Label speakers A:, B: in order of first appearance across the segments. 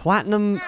A: Platinum...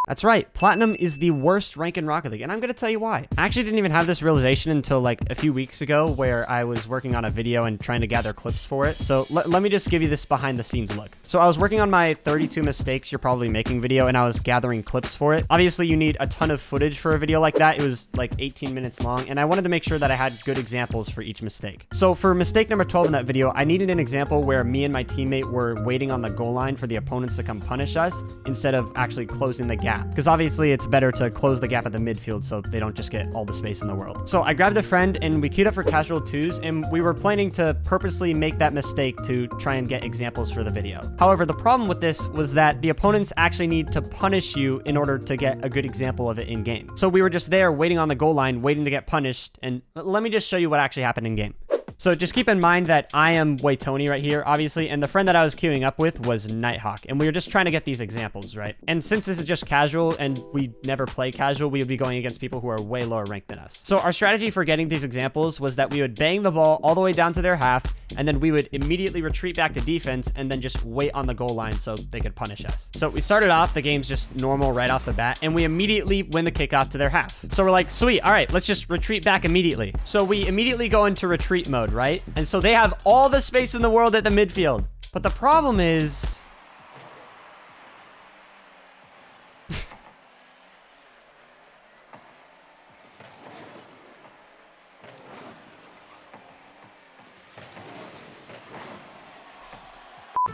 A: That's right, Platinum is the worst rank in Rocket League, and I'm gonna tell you why. I actually didn't even have this realization until like a few weeks ago where I was working on a video and trying to gather clips for it. So let me just give you this behind the scenes look. So I was working on my 32 mistakes you're probably making video, and I was gathering clips for it. Obviously, you need a ton of footage for a video like that. It was like 18 minutes long, and I wanted to make sure that I had good examples for each mistake. So for mistake number 12 in that video, I needed an example where me and my teammate were waiting on the goal line for the opponents to come punish us instead of actually closing the gap. Because obviously it's better to close the gap at the midfield so they don't just get all the space in the world. So I grabbed a friend and we queued up for casual 2s, and we were planning to purposely make that mistake to try and get examples for the video. However, the problem with this was that the opponents actually need to punish you in order to get a good example of it in game. So we were just there waiting on the goal line, waiting to get punished, and let me just show you what actually happened in game. So just keep in mind that I am Wayton right here, obviously, and the friend that I was queuing up with was Nighthawk, and we were just trying to get these examples, right? And since this is just casual and we never play casual, we would be going against people who are way lower ranked than us. So our strategy for getting these examples was that we would bang the ball all the way down to their half, and then we would immediately retreat back to defense and then just wait on the goal line so they could punish us. So we started off, the game's just normal right off the bat, and we immediately win the kickoff to their half. So we're like, sweet, all right, let's just retreat back immediately. So we immediately go into retreat mode, right? And so they have all the space in the world at the midfield. But the problem is...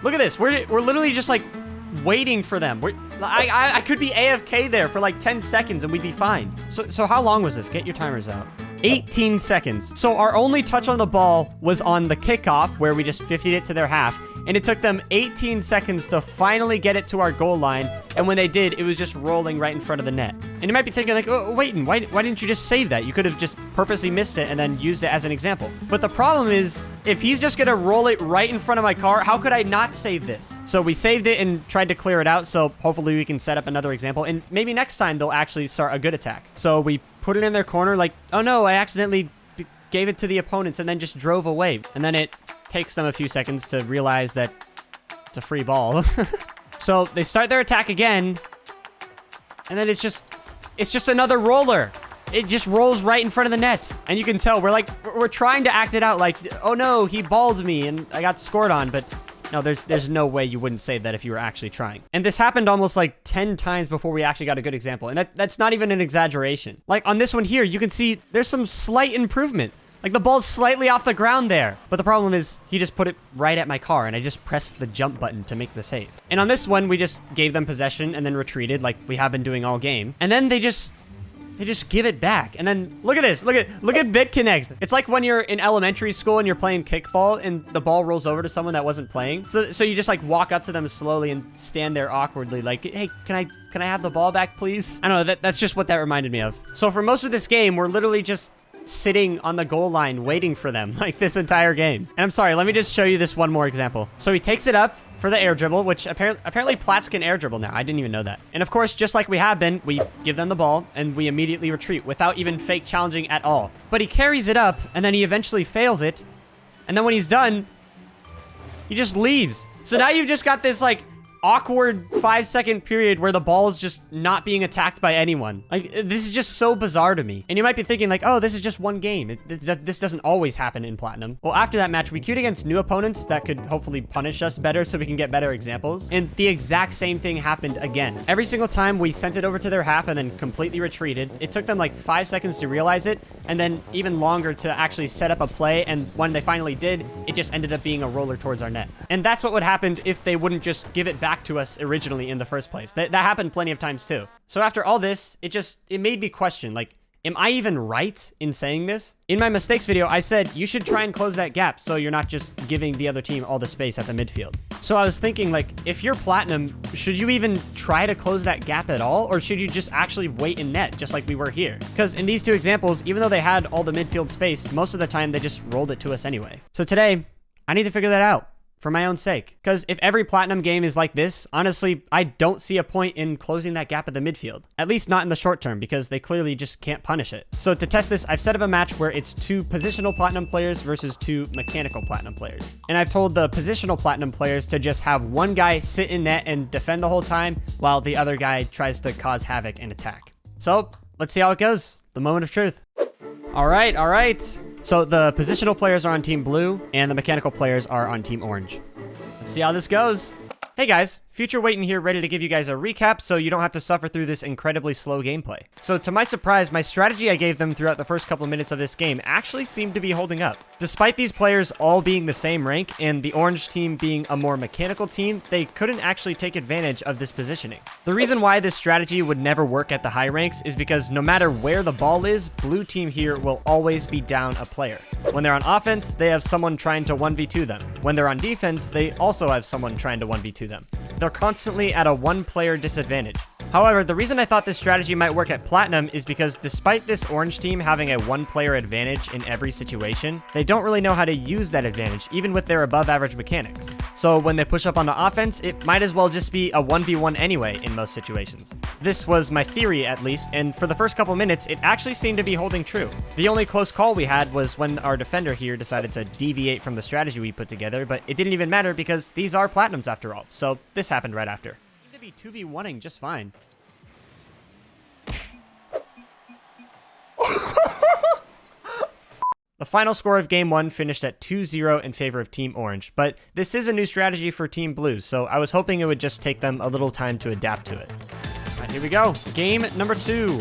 A: Look at this. We're literally just like waiting for them. I could be AFK there for like 10 seconds and we'd be fine. So how long was this? Get your timers out. 18 seconds. So our only touch on the ball was on the kickoff where we just 50'd it to their half. And it took them 18 seconds to finally get it to our goal line. And when they did, it was just rolling right in front of the net. And you might be thinking like, oh, Wayton, why didn't you just save that? You could have just purposely missed it and then used it as an example. But the problem is, if he's just gonna roll it right in front of my car, how could I not save this? So we saved it and tried to clear it out. So hopefully we can set up another example. And maybe next time they'll actually start a good attack. So we put it in their corner like, oh no, I accidentally gave it to the opponents and then just drove away. And then it takes them a few seconds to realize that it's a free ball. So they start their attack again. And then it's just another roller. It just rolls right in front of the net. And you can tell we're trying to act it out like, oh no, he balled me and I got scored on. But no, there's no way you wouldn't say that if you were actually trying. And this happened almost like 10 times before we actually got a good example. And that's not even an exaggeration. Like on this one here, you can see there's some slight improvement. Like the ball's slightly off the ground there. But the problem is he just put it right at my car and I just pressed the jump button to make the save. And on this one, we just gave them possession and then retreated like we have been doing all game. And then they just give it back. And then look at this. Look at BitConnect. It's like when you're in elementary school and you're playing kickball and the ball rolls over to someone that wasn't playing. So you just like walk up to them slowly and stand there awkwardly like, hey, can I have the ball back, please? I don't know. That's just what that reminded me of. So for most of this game, we're literally just sitting on the goal line waiting for them like this entire game. And I'm sorry, let me just show you this one more example. So he takes it up for the air dribble, which apparently Plats can air dribble now. I didn't even know that. And of course, just like we have been, we give them the ball and we immediately retreat without even fake challenging at all. But he carries it up and then he eventually fails it. And then when he's done, he just leaves. So now you've just got this like awkward 5-second period where the ball is just not being attacked by anyone. Like, this is just so bizarre to me. And you might be thinking like, oh, this is just one game. This doesn't always happen in Platinum. Well, after that match, we queued against new opponents that could hopefully punish us better so we can get better examples. And the exact same thing happened again. Every single time we sent it over to their half and then completely retreated. It took them like 5 seconds to realize it and then even longer to actually set up a play. And when they finally did, it just ended up being a roller towards our net. And that's what would happen if they wouldn't just give it back to us originally in the first place. That happened plenty of times too. So after all this, it made me question, like, am I even right in saying this? In my mistakes video, I said you should try and close that gap so you're not just giving the other team all the space at the midfield. So I was thinking, like, if you're Platinum, should you even try to close that gap at all? Or should you just actually wait in net, just like we were here? Because in these two examples, even though they had all the midfield space, most of the time they just rolled it to us anyway. So today, I need to figure that out. for my own sake. Because if every platinum game is like this, honestly, I don't see a point in closing that gap at the midfield. At least not in the short term, because they clearly just can't punish it. So to test this, I've set up a match where it's 2 positional platinum players versus 2 mechanical platinum players. And I've told the positional platinum players to just have one guy sit in net and defend the whole time, while the other guy tries to cause havoc and attack. So let's see how it goes. The moment of truth. All right, all right. So the positional players are on team blue and the mechanical players are on team orange. Let's see how this goes. Hey guys, Future Wayton here, ready to give you guys a recap so you don't have to suffer through this incredibly slow gameplay. So to my surprise, my strategy I gave them throughout the first couple of minutes of this game actually seemed to be holding up. Despite these players all being the same rank and the orange team being a more mechanical team, they couldn't actually take advantage of this positioning. The reason why this strategy would never work at the high ranks is because no matter where the ball is, blue team here will always be down a player. When they're on offense, they have someone trying to 1v2 them. When they're on defense, they also have someone trying to 1v2 them. They're constantly at a one-player disadvantage. However, the reason I thought this strategy might work at Platinum is because despite this orange team having a one-player advantage in every situation, they don't really know how to use that advantage, even with their above-average mechanics. So when they push up on the offense, it might as well just be a 1v1 anyway in most situations. This was my theory, at least, and for the first couple minutes, it actually seemed to be holding true. The only close call we had was when our defender here decided to deviate from the strategy we put together, but it didn't even matter because these are Platinums after all, so this happened right after. Be 2v1ing just fine. The final score of game 1 finished at 2-0 in favor of Team Orange, but this is a new strategy for Team Blue, so I was hoping it would just take them a little time to adapt to it. All right, here we go. Game number 2.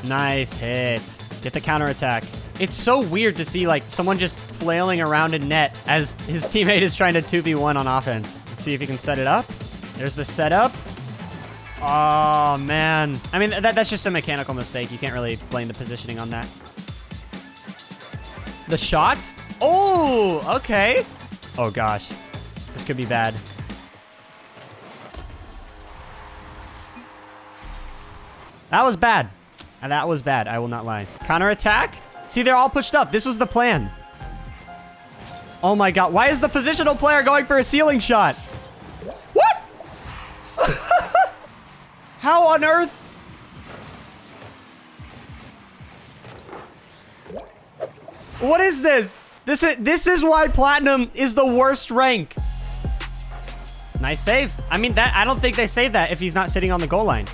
A: Nice hit. Get the counterattack. It's so weird to see like someone just flailing around in net as his teammate is trying to 2v1 on offense. Let's see if he can set it up. There's the setup. Oh, man. I mean, that's just a mechanical mistake. You can't really blame the positioning on that. The shot? Oh, okay. Oh, gosh. This could be bad. That was bad. That was bad. I will not lie. Counterattack? See, they're all pushed up. This was the plan. Oh, my God. Why is the positional player going for a ceiling shot? How on earth? What is this? This is why Platinum is the worst rank. Nice save. I mean, I don't think they saved that if he's not sitting on the goal line.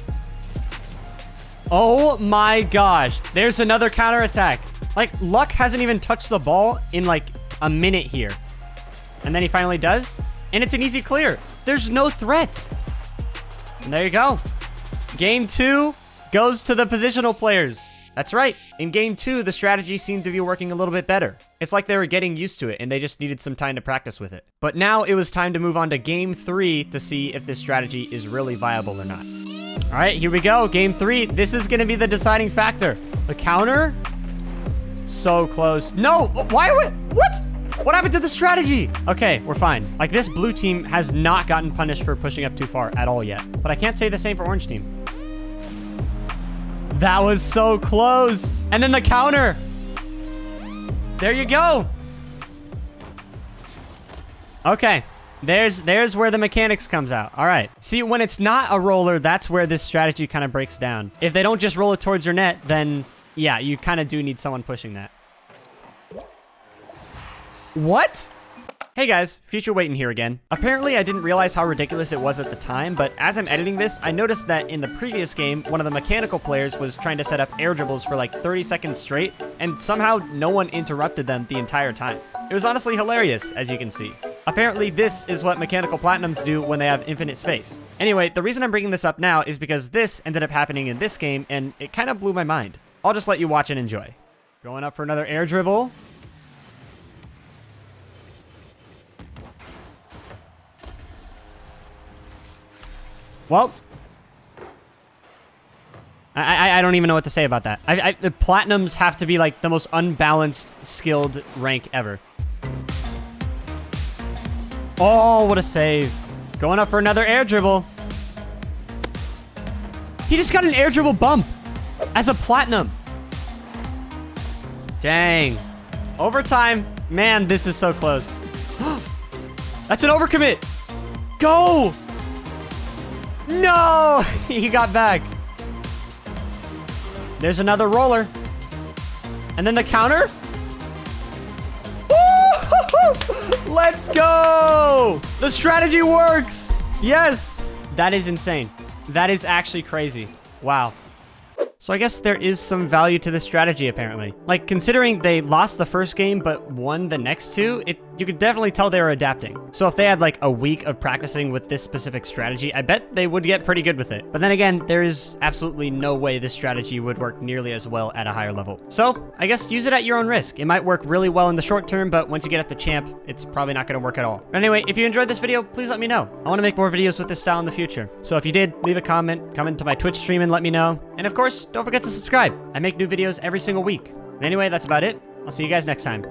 A: Oh my gosh. There's another counterattack. Like, Luck hasn't even touched the ball in like a minute here. And then he finally does. And it's an easy clear. There's no threat. And there you go. Game 2 goes to the positional players. That's right. In game 2, the strategy seemed to be working a little bit better. It's like they were getting used to it and they just needed some time to practice with it. But now it was time to move on to game 3 to see if this strategy is really viable or not. All right, here we go. Game 3. This is going to be the deciding factor. The counter. So close. No. Why are we? What? What happened to the strategy? Okay, we're fine. Like, this blue team has not gotten punished for pushing up too far at all yet. But I can't say the same for orange team. That was so close. And then the counter. There you go. Okay. There's where the mechanics comes out. All right. See, when it's not a roller, that's where this strategy kind of breaks down. If they don't just roll it towards your net, then yeah, you kind of do need someone pushing that. What? Hey guys, Future Wayton here again. Apparently I didn't realize how ridiculous it was at the time, but as I'm editing this, I noticed that in the previous game, one of the mechanical players was trying to set up air dribbles for like 30 seconds straight, and somehow no one interrupted them the entire time. It was honestly hilarious, as you can see. Apparently this is what mechanical platinums do when they have infinite space. Anyway, the reason I'm bringing this up now is because this ended up happening in this game, and it kind of blew my mind. I'll just let you watch and enjoy. Going up for another air dribble. Well, I don't even know what to say about that. The Platinums have to be like the most unbalanced, skilled rank ever. Oh, what a save. Going up for another air dribble. He just got an air dribble bump as a Platinum. Dang. Overtime. Man, this is so close. That's an overcommit. Go. No, he got back. There's another roller. And then the counter. Woo! Let's go. The strategy works. Yes. That is insane. That is actually crazy. Wow. So I guess there is some value to this strategy, apparently. Like, considering they lost the first game but won the next two, you could definitely tell they were adapting. So if they had like a week of practicing with this specific strategy, I bet they would get pretty good with it. But then again, there is absolutely no way this strategy would work nearly as well at a higher level. So I guess use it at your own risk. It might work really well in the short term, but once you get up to champ, it's probably not going to work at all. But anyway, if you enjoyed this video, please let me know. I want to make more videos with this style in the future. So if you did, leave a comment, come into my Twitch stream and let me know. And of course, don't forget to subscribe. I make new videos every single week. And anyway, that's about it. I'll see you guys next time.